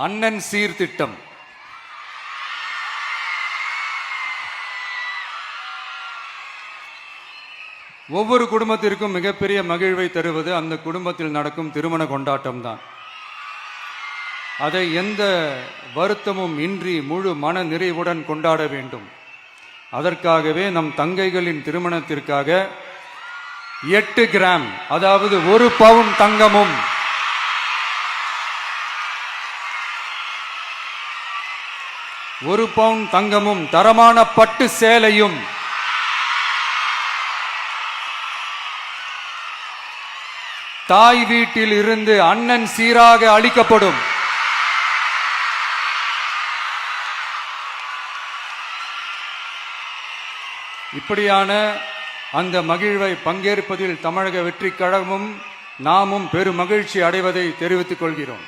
அண்ணன் சீர்திட்டம். ஒவ்வொரு குடும்பத்திற்கும் மிகப்பெரிய மகிழ்வை தருவது அந்த குடும்பத்தில் நடக்கும் திருமண கொண்டாட்டம் தான். அதை எந்த வருத்தமும் இன்றி முழு மன நிறைவுடன் கொண்டாட வேண்டும். அதற்காகவே நம் தங்கைகளின் திருமணத்திற்காக 8 கிராம், அதாவது 1 பவுன் தங்கமும் 1 பவுன் தங்கமும் தரமான பட்டு சேலையும் தாய் வீட்டில் இருந்து அண்ணன் சீராக அளிக்கப்படும். இப்படியான அந்த மகிழ்வை பங்கேற்பதில் தமிழக வெற்றிக் கழகமும் நாமும் பெரும் மகிழ்ச்சி அடைவதை தெரிவித்துக் கொள்கிறோம்.